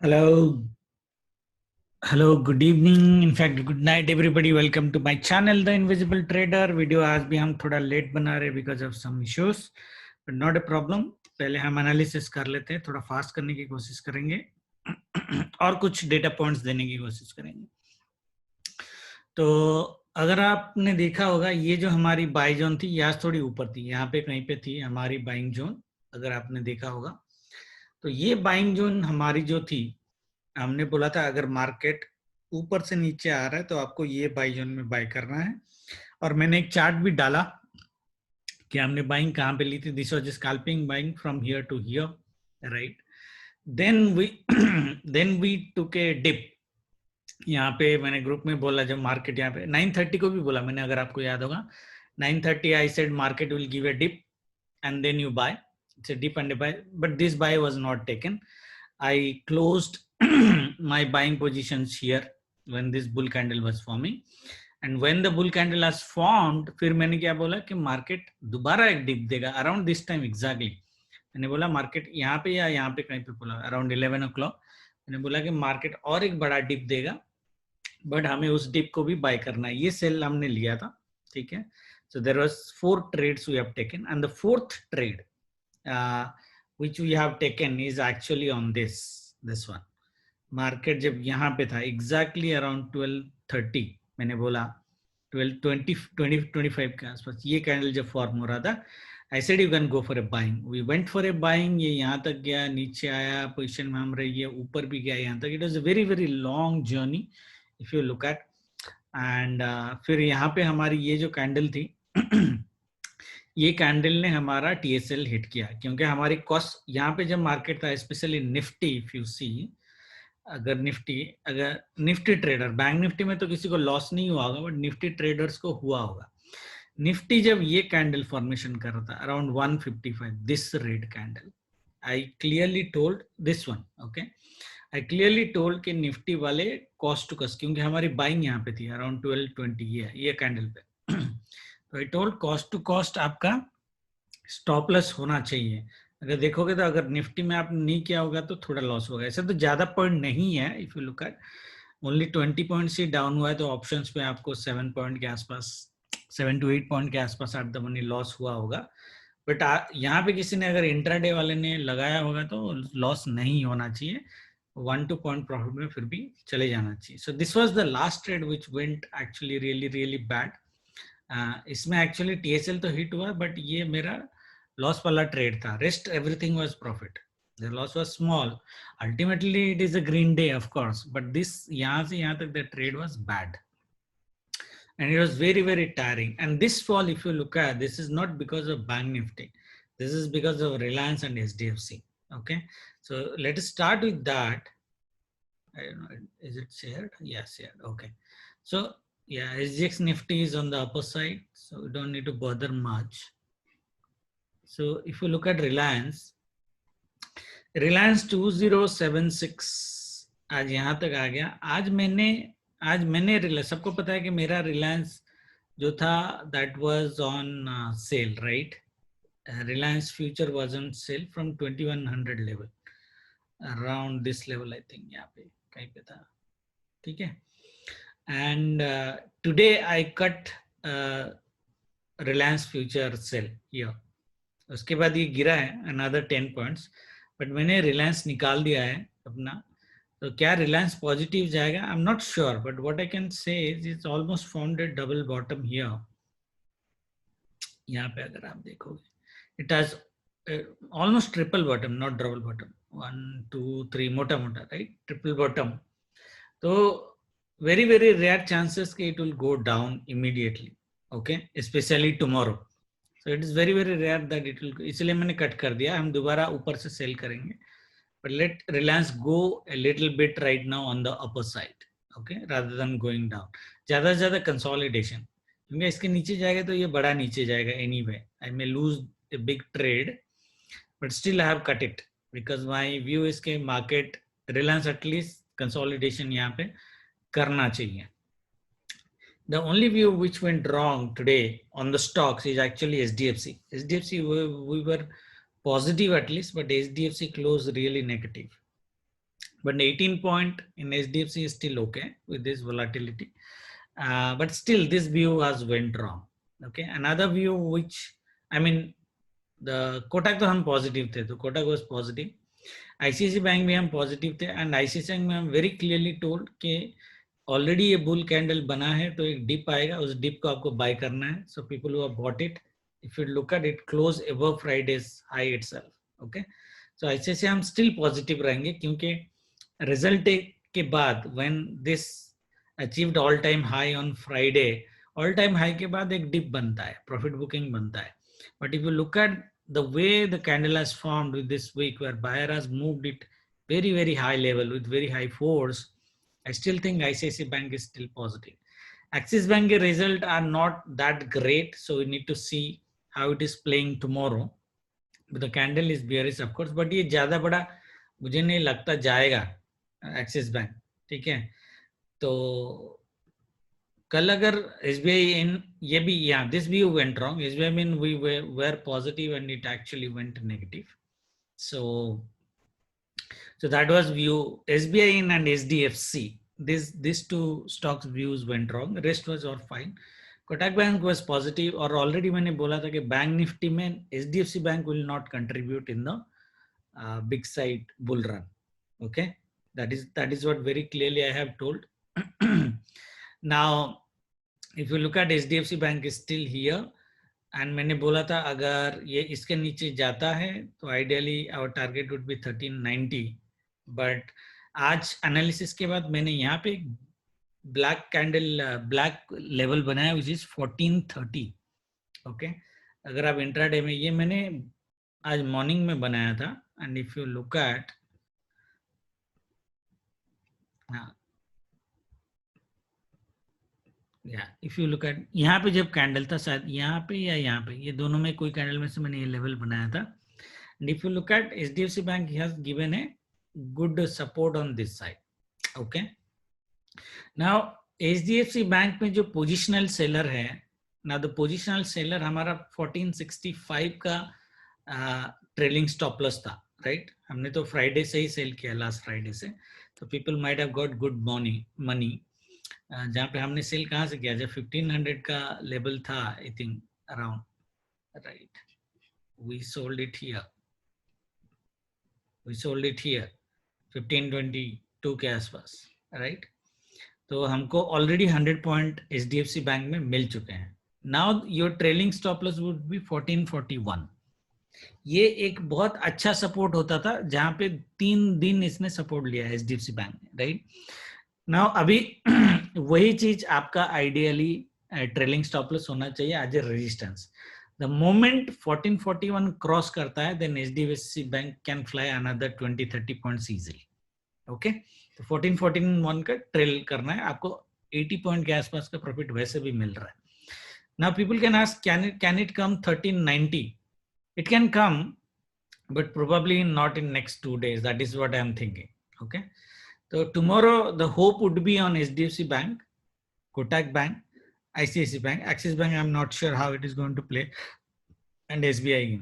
Hello, hello, good evening. In fact, good night, everybody. Welcome to my channel, The Invisible Trader. Video आज भी हम थोड़ा late बना रहे because of some issues, but not a problem. पहले हम analysis कर लेते हैं, थोड़ा फास्ट करने की कोशिश करेंगे और कुछ डेटा पॉइंट्स देने की कोशिश करेंगे. तो अगर आपने देखा होगा, ये जो हमारी बाई जोन थी, यहाँ थोड़ी ऊपर थी, यहाँ पे कहीं पे थी हमारी बाइंग जोन. अगर आपने देखा होगा तो ये बाइंग जोन हमारी जो थी, हमने बोला था अगर मार्केट ऊपर से नीचे आ रहा है तो आपको ये बाई जोन में बाय करना है. और मैंने एक चार्ट भी डाला कि हमने बाइंग कहाँ पे ली थी. This was scalping buying from here to here, right. Then we took a dip. यहाँ पे मैंने ग्रुप में बोला, जब मार्केट यहाँ पे 9:30 को भी बोला मैंने, अगर आपको याद होगा 9:30 I said market will give a dip and then you buy. It's a dip and a buy, but this buy was not taken. I closed my buying positions here when this bull candle was forming, and when the bull candle has formed, फिर मैंने क्या बोला कि market दोबारा एक dip देगा around this time exactly. मैंने बोला मार्केट यहाँ पे या यहाँ पे कहीं पे बोला अराउंड 11 o'clock. मैंने बोला कि मार्केट और एक बड़ा डिप देगा, बट हमें उस डिप को भी बाय करना है. ये सेल हमने लिया था, ठीक है. So there was 4 trades we have taken, and the 4th trade which we have taken is actually on this one. Market जब यहाँ पे था exactly around 12:30, मैंने बोला 12:20-25 के आसपास ये कैंडल जब फॉर्म हो रहा था, I said you can go for a buying. We went for a buying. ये यहाँ तक गया, नीचे आया, पोजिशन में हम रहिए, ऊपर भी गया यहाँ तक. It was a very very long journey if you look at. And फिर यहाँ पे हमारी ये जो कैंडल थी ये कैंडल ने हमारा टीएसएल हिट किया, क्योंकि हमारी कॉस्ट यहाँ पे जब मार्केट था, specially Nifty, if you see, अगर निफ्टी ट्रेडर, बैंक निफ्टी में तो किसी को लॉस नहीं हुआ होगा, बट निफ्टी ट्रेडर्स को हुआ होगा. निफ्टी जब ये कैंडल फॉर्मेशन कर रहा था around 155, this red candle, I clearly told this one, okay, I clearly told कि निफ्टी वाले कॉस्ट टू कॉस्ट, क्योंकि हमारी बाइंग यहाँ पे थी अराउंड 12:20 ये कैंडल पे. तो I told cost to cost आपका स्टॉप लॉस होना चाहिए. अगर देखोगे तो अगर निफ्टी में आपने नहीं किया होगा तो थोड़ा लॉस होगा. ऐसे तो ज्यादा पॉइंट नहीं है, if you look eight only 20 points he down हुआ है, तो ऑप्शंस पे आपको 7 पॉइंट के आसपास, 7 to 8 पॉइंट के आसपास एट द मनी लॉस हुआ होगा. बट यहाँ पे किसी ने अगर इंट्राडे वाले ने लगाया होगा तो लॉस नहीं होना चाहिए, 1-2 पॉइंट प्रॉफिट में फिर भी चले जाना चाहिए. So this was the last trade which went actually really bad. इसमें एक्चुअली टीएसएल तो हिट हुआ, बट ये मेरा लॉस वाला ट्रेड था. Rest everything was profit. The loss was small. Ultimately it is a green day of course, but this यहाँ से यहाँ तक the trade was bad and it was very very tiring. And this fall, if you look at, this is not because of Bank Nifty, this is because of Reliance and SDFC. Okay, so let us start with that. I don't know, is it shared? Yes, shared. Okay, so yeah, SGX Nifty is on the upper side, so we don't need to bother much. So if you look at Reliance 2076 आज यहाँ तक आ गया. आज मैंने सबको पता है कि मेरा रिलायंस जो था that was on sale, right. Reliance future was on sale from 2100 level, around this level, I think यहाँ पे कहीं पे था, ठीक है. And today I cut Reliance future cell here. उसके बाद ये गिरा है अनदर 10 पॉइंट्स, बट मैंने रिलायंस निकाल दिया है अपना. तो क्या रिलायंस पॉजिटिव जाएगा? I am not sure, but what I can say is it's almost found a double bottom here. यहाँ पे अगर आप देखोगे it has almost triple bottom, not double bottom. 1 2 3 मोटा मोटा, राइट, ट्रिपल बॉटम. तो वेरी वेरी रेयर चांसेस कि it will go down immediately, okay, especially tomorrow. So it is very very rare that it will, इसलिए मैंने cut कर दिया. हम दोबारा ऊपर से सेल करेंगे, but let Reliance go a little bit right now on the upper side, okay, rather than going down. ज़्यादा से ज़्यादा consolidation, क्योंकि इसके नीचे जाएगा तो ये बड़ा नीचे जाएगा anyway. I may lose a big trade, but still I have cut it because my view is कि market Reliance at least consolidation यहाँ पे करना चाहिए. The only view which went wrong today on the stocks is actually SDFC. SDFC we were positive at least, but SDFC closed really negative. but 18 point in HDFC is still okay with this volatility. But still this view has went wrong. Okay, another view which, I mean, the Kotak तो हम positive थे, तो Kotak was positive. ICICI bank में हम positive थे, and ICICI bank में हम very clearly told कि already ये bull candle बना है, तो एक dip आएगा, उस dip को आपको buy करना है. So people who have bought it, if you look at it, close above Friday's high itself. Okay, so ICICI हम still positive रहेंगे क्योंकि result के बाद when this achieved all time high on Friday, all time high के बाद एक dip बनता है, profit booking बनता है. But if you look at the way the candle has formed with this week, where buyer has moved it very, very high level with very high force, I still think ICICI Bank is still positive. Axis Bank result are not that great, so we need to see how it is playing tomorrow. But the candle is bearish, of course, but ये ज़्यादा बड़ा मुझे नहीं लगता जाएगा axis bank. ठीक है, तो कल अगर SBI in ये भी, yeah, this view went wrong. SBI mean we were positive and it actually went negative. So that was view SBI in and SDFC. These two stocks views went wrong. Rest was all fine. Kotak Bank was positive, और already मैंने बोला था कि bank Nifty में SDFC Bank will not contribute in the big side bull run. Okay, that is what very clearly I have told. Now if you look at HDFC Bank is still here, and मैंने बोला था अगर ये इसके नीचे जाता है तो ideally our target would be 1390, but आज एनालिसिस के बाद मैंने यहाँ पे ब्लैक कैंडल ब्लैक लेवल बनाया which is 1430. ओके, अगर आप इंट्राडे में, ये मैंने आज मॉर्निंग में बनाया था, and if you look eight, if you look eight, यहाँ पे जब कैंडल था शायद यहाँ पे या यहाँ पे, ये दोनों में कोई कैंडल में से मैंने ये लेवल बनाया था. And if you look eight HDFC bank, he has given a good support on this side. Okay, now HDFC bank में जो पोजिशनल सेलर है, now the positional seller हमारा 1465 का ट्रेलिंग स्टॉप लॉस था, राइट? हमने तो फ्राइडे से ही cell किया, लास्ट फ्राइडे से, तो people might have got good money. जहाँ पे हमने सेल कहाँ से किया, जब 1500 का लेवल था, I think around, right, we sold it here 1522 के आसपास, राइट? तो हमको ऑलरेडी 100 पॉइंट HDFC बैंक में मिल चुके हैं. Now your trailing stop loss would be 1441. ये एक बहुत अच्छा सपोर्ट होता था, जहाँ पे 3 दिन इसने सपोर्ट लिया है HDFC बैंक में, राइट? नाउ अभी वही चीज आपका आइडियली ट्रेलिंग स्टॉप लॉस होना चाहिए as a resistance. The moment 1441 cross करता है, then HDFC bank can fly another 20-30 points easily. Okay, तो 1441 का ट्रेल करना है आपको, 80 पॉइंट के आसपास का प्रॉफिट वैसे भी मिल रहा है. Now people can ask, can it come 1390? It can come, but probably not in next 2 days. That is what I am thinking. Okay, so tomorrow the hope would be on HDFC Bank, Kotak Bank, ICICI Bank, Axis Bank. I'm not sure how it is going to play, and SBI.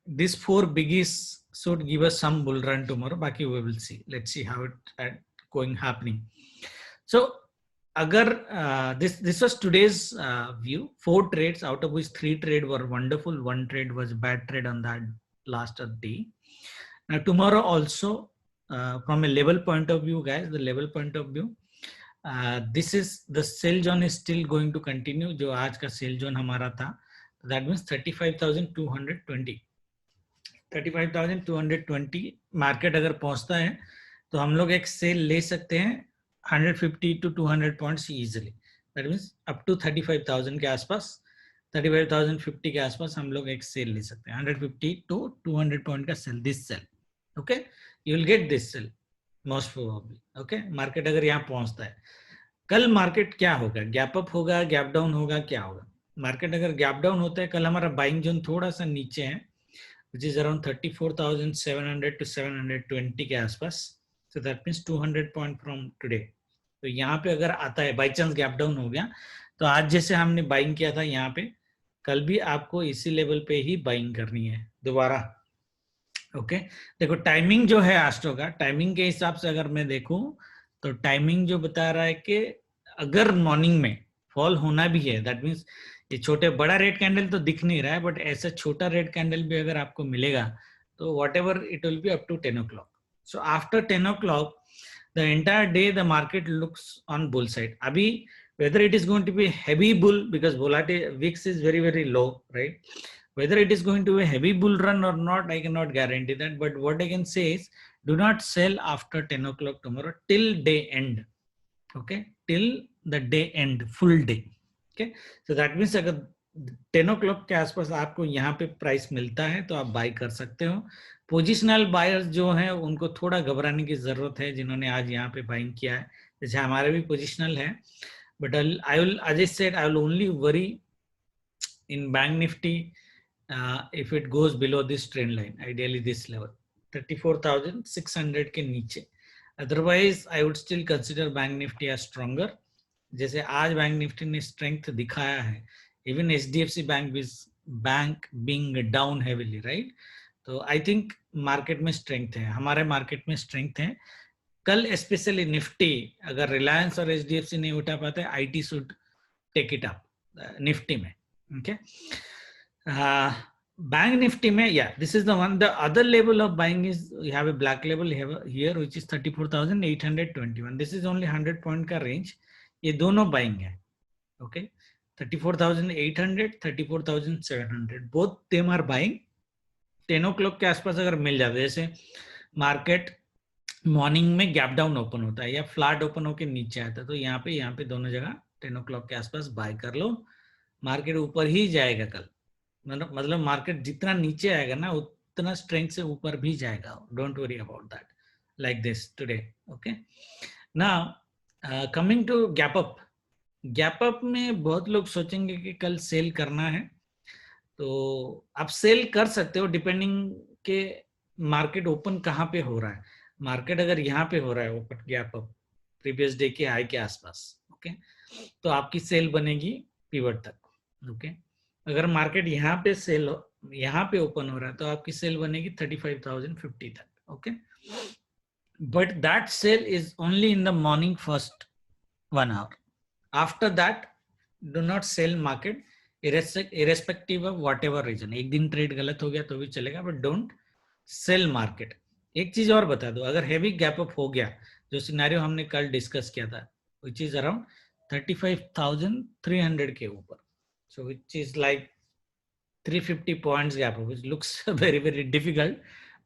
These 4 biggies should give us some bull run tomorrow. Baki we will see. Let's see how it going happening. So agar this was today's view. 4 trades, out of which 3 trade were wonderful, 1 trade was bad trade on that last day. Now tomorrow also, from a level point of view, guys, the level point of view, this is the sell zone is still going to continue. जो आज का sell zone हमारा था, that means 35,220. 35,220 market अगर पहुंचता है तो हम लोग एक सेल ले सकते हैं 150 to 200 points easily. That means up to 35,000 के आसपास, 35,050 के आसपास हम लोग एक सेल ले सकते हैं. 150 to 200 पॉइंट का sell, this sell. Okay, you will get this sell most probably. Okay, market अगर यहाँ पहुंचता है, कल मार्केट क्या होगा, गैप अप होगा, गैप डाउन होगा, क्या होगा? मार्केट अगर गैप डाउन होता है, कल हमारा बाइंग जोन थोड़ा सा नीचे है, which is around 34,700 to 720 के आसपास. So that means 200 point from today. तो यहाँ पे अगर आता है, बाई चांस गैप डाउन हो गया, तो आज जैसे हमने बाइंग किया था यहाँ पे, कल भी आपको इसी लेवल पे ही बाइंग करनी है दोबारा. ओके देखो टाइमिंग जो है एस्ट्रो का, टाइमिंग के हिसाब से अगर मैं देखूं तो टाइमिंग जो बता रहा है कि अगर मॉर्निंग में फॉल होना भी है, दैट मीन्स ये छोटे बड़ा रेड कैंडल तो दिख नहीं रहा है, बट ऐसा छोटा रेड कैंडल भी अगर आपको मिलेगा तो whatever it will be up to 10 o'clock. So after 10 o'clock the entire day the market looks on bull side. Abhi whether it is going to be heavy bull because volatility VIX is very low, right? Whether it is going to be a heavy bull run or not, I cannot guarantee that, but what I can say is do not sell after 10 o'clock tomorrow till day end. Okay, till the day end, full day. Okay, so that means अगर 10 o'clock के आसपास आपको यहाँ पे price मिलता है तो आप बाय कर सकते हो. पोजिशनल बायर्स जो हैं उनको थोड़ा घबराने की जरूरत है, जिन्होंने आज यहाँ पे बाइंग किया है, जैसे हमारे भी पोजिशनल है. But I will, as I said, I will only worry in Bank Nifty if it goes below this trend line, ideally this level 34,600 के नीचे. Otherwise I would still consider Bank Nifty as stronger. जैसे आज bank Nifty ने strength दिखाया है, even HDFC bank being down heavily, right? तो I think market में strength है, हमारे मार्केट में स्ट्रेंथ है. कल स्पेशली निफ्टी अगर रिलायंस और HDFC नहीं उठा पाते, IT should take it up Nifty में. ओके, Bank Nifty में, yeah, this is the one. The other level of buying is you have a black level here which is 34,821. This is only 100 point का range. ये दोनों buying है. Okay, 34,800, 34,700, both them are buying. 10 o'clock के आसपास अगर मिल जाता है, जैसे मार्केट मॉर्निंग में गैप डाउन ओपन होता है या फ्लैट ओपन होकर नीचे आता है, तो यहाँ पे दोनों जगह 10 o'clock के आसपास बाय कर लो. मार्केट ऊपर ही जाएगा कल, मतलब मार्केट जितना नीचे आएगा ना उतना स्ट्रेंथ से ऊपर भी जाएगा. Don't worry about that, like this today. Okay, now coming to gap up. Gap up में बहुत लोग सोचेंगे कि कल सेल करना है, तो आप सेल कर सकते हो डिपेंडिंग के मार्केट ओपन कहाँ पे हो रहा है. मार्केट अगर यहाँ पे हो रहा है open gap up previous day के हाई के आसपास, ओके, तो आपकी सेल बनेगी पिवट तक. ओके, अगर मार्केट यहाँ पे ओपन हो रहा है तो आपकी सेल बनेगी 35,050 तक. Okay, but that sell is only in the morning first 1 hour. After that do not sell market irrespective of whatever reason. एक दिन ट्रेड गलत हो गया तो भी चलेगा, बट डोंट सेल मार्केट. एक चीज और बता दो, अगर हैवी गैप अप हो गया, जो सिनेरियो हमने कल डिस्कस किया था, विच इज अराउंड 35,300 के ऊपर, so which is like 350 points gap up, which looks very difficult,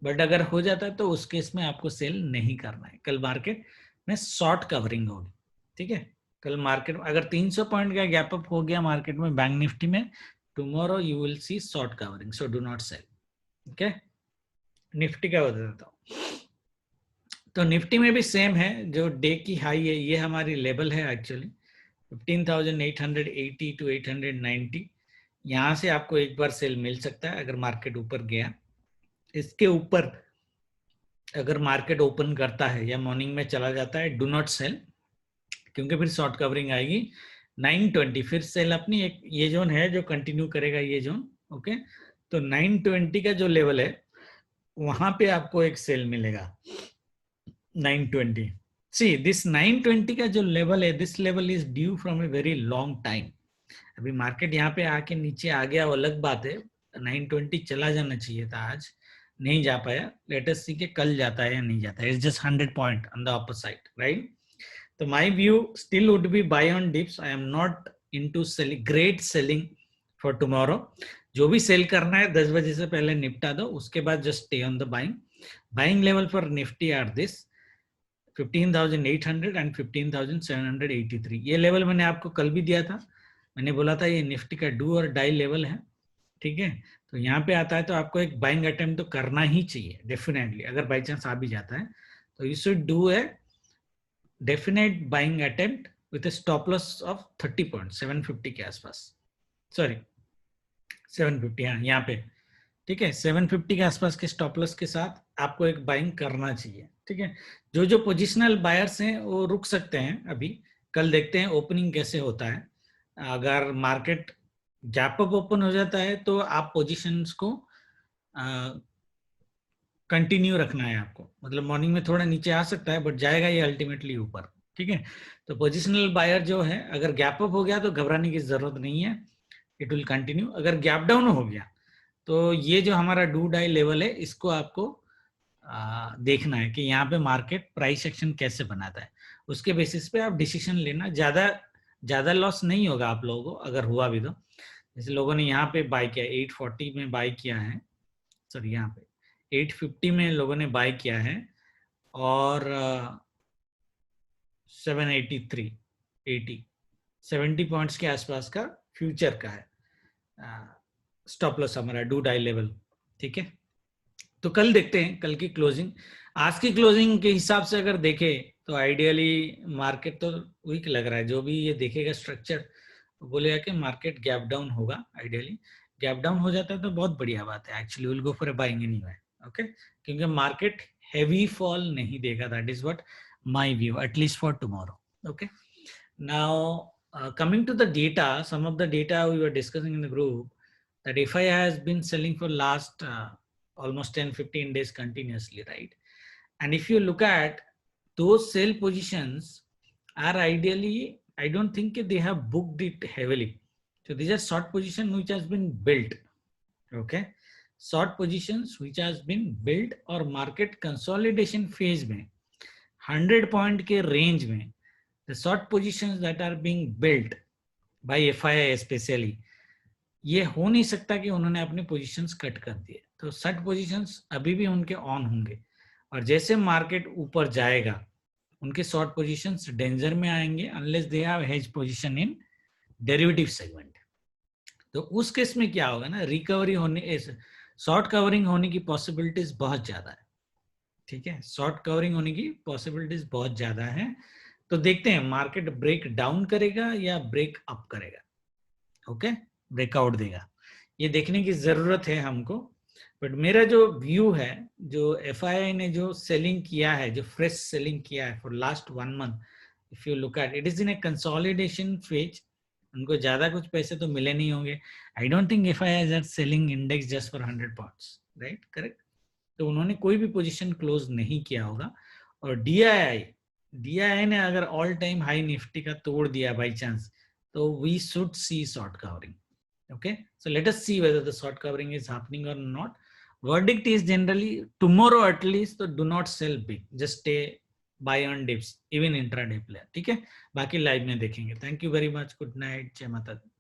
but अगर हो जाता है तो उस केस में आपको सेल नहीं करना है. कल मार्केट में शॉर्ट कवरिंग होगी. ठीक है, कल मार्केट अगर 300 पॉइंट का गैप अप हो गया मार्केट में बैंक निफ्टी में, tomorrow you will see short covering, so do not sell. Okay, Nifty का बता देता हूँ. तो निफ्टी में भी सेम है, जो डे की हाई है ये हमारी लेवल है एक्चुअली 15,880 to 890. यहाँ से आपको एक बार सेल मिल सकता है अगर मार्केट ऊपर गया. इसके ऊपर अगर मार्केट ओपन करता है या मॉर्निंग में चला जाता है, डू नॉट सेल, क्योंकि फिर शॉर्ट कवरिंग आएगी 920. फिर सेल अपनी एक ये जोन है जो कंटिन्यू करेगा, ये जोन. ओके, तो 920 का जो लेवल है वहां पे आपको एक सेल मिलेगा 920. See, this 920 का जो लेवल है, this level is due from a very long time. अभी मार्केट यहाँ पे आके नीचे आ गया, वो अलग बात है. 920 चला जाना चाहिए था, आज नहीं जा पाया. लेट अस सी के कल जाता है या नहीं जाता है. It's just 100 point on the upper side, right? तो my view still would be buy on dips. I am not into selling, great selling for tomorrow. जो भी सेल करना है 10 बजे से पहले निपटा दो, उसके बाद just stay on the buying. Buying level for Nifty are this 15,800 and 15,783. ये लेवल मैंने आपको कल भी दिया था. मैंने बोला था ये निफ्टी का डू और डाई लेवल है. ठीक है, तो यहाँ पे आता है तो आपको एक बाइंग अटेम्प्ट तो करना ही चाहिए डेफिनेटली. अगर बाई चांस आ भी जाता है तो you should do a definite buying attempt with A stop loss of 30 point 750 के आसपास. सॉरी 750, हाँ यहाँ पे. ठीक है, 750 के आसपास के स्टॉप लॉस के साथ आपको एक बाइंग करना चाहिए. ठीक है, जो पोजिशनल बायर्स हैं वो रुक सकते हैं अभी. कल देखते हैं ओपनिंग कैसे होता है. अगर मार्केट गैप अप ओपन हो जाता है तो आप पोजीशंस को कंटिन्यू रखना है आपको, मतलब मॉर्निंग में थोड़ा नीचे आ सकता है बट जाएगा ये अल्टीमेटली ऊपर, ठीक है। तो पोजिशनल बायर जो है अगर गैप अप हो गया तो घबराने की जरूरत नहीं है, इट विल कंटिन्यू। अगर गैप डाउन हो गया तो ये जो हमारा डू डाई लेवल है इसको आपको देखना है कि यहाँ पे मार्केट प्राइस एक्शन कैसे बनाता है, उसके बेसिस पे आप डिसीजन लेना। ज्यादा लॉस नहीं होगा आप लोगों को अगर हुआ भी तो। जैसे लोगों ने यहाँ पे बाय किया 840 में बाय किया है, सॉरी यहाँ पे 850 में लोगों ने बाय किया है और 783 70 पॉइंट्स के आसपास का फ्यूचर का है स्टॉप लॉस हमारा डू डाई लेवल, ठीक है। तो कल देखते हैं कल की क्लोजिंग। आज की क्लोजिंग के हिसाब से अगर देखें तो आइडियली मार्केट तो वीक लग रहा है, जो भी ये देखेगा स्ट्रक्चर बोलेगा कि मार्केट गैप डाउन होगा। आइडियली गैप डाउन हो जाता है तो बहुत बढ़िया बात है, actually will go for a buying anyway, okay, क्योंकि मार्केट हेवी फॉल नहीं देगा, that is what my view at least for tomorrow, okay. Now coming to the data, some of the data we were discussing in the group, that FI has been selling for last almost 10-15 days continuously, right? And if you look at those sell positions are ideally, I don't think they have booked it heavily. So these are short position which has been built, okay, short positions which has been built or market consolidation phase में 100 point के range में the short positions that are being built by FII especially, ये हो नहीं सकता कि उन्होंने अपने पोजीशंस कट कर दिए, तो शॉर्ट पोजीशंस अभी भी उनके ऑन होंगे और जैसे मार्केट ऊपर जाएगा उनके शॉर्ट पोजीशंस डेंजर में आएंगे unless they have hedge position in derivative segment. तो उस केस में क्या होगा ना, रिकवरी होने, शॉर्ट कवरिंग होने की पॉसिबिलिटीज बहुत ज्यादा है, ठीक है, शॉर्ट कवरिंग होने की पॉसिबिलिटीज बहुत ज्यादा है। तो देखते हैं मार्केट ब्रेक डाउन करेगा या ब्रेक अप करेगा, ओके, ब्रेकआउट देगा, ये देखने की जरूरत है हमको। बट मेरा जो व्यू है, जो एफआईआई ने जो सेलिंग किया है, जो फ्रेश सेलिंग किया है for last 1 month, if you look at it is in a consolidation phase, उनको ज्यादा कुछ पैसे तो मिले नहीं होंगे। I don't think FII is selling index just for 100 points, right, correct. तो उन्होंने कोई भी पोजीशन क्लोज नहीं किया होगा। और डीआईआई ने अगर ऑल टाइम हाई निफ्टी का तोड़ दिया बाई चांस, तो we should see short covering, okay. So let us see whether the short covering is happening or not. Verdict is generally tomorrow at least, so do not sell big, just stay buy on dips even intraday player, ठीक है। बाकी live में देखेंगे। Thank you very much, good night, जय माता दी।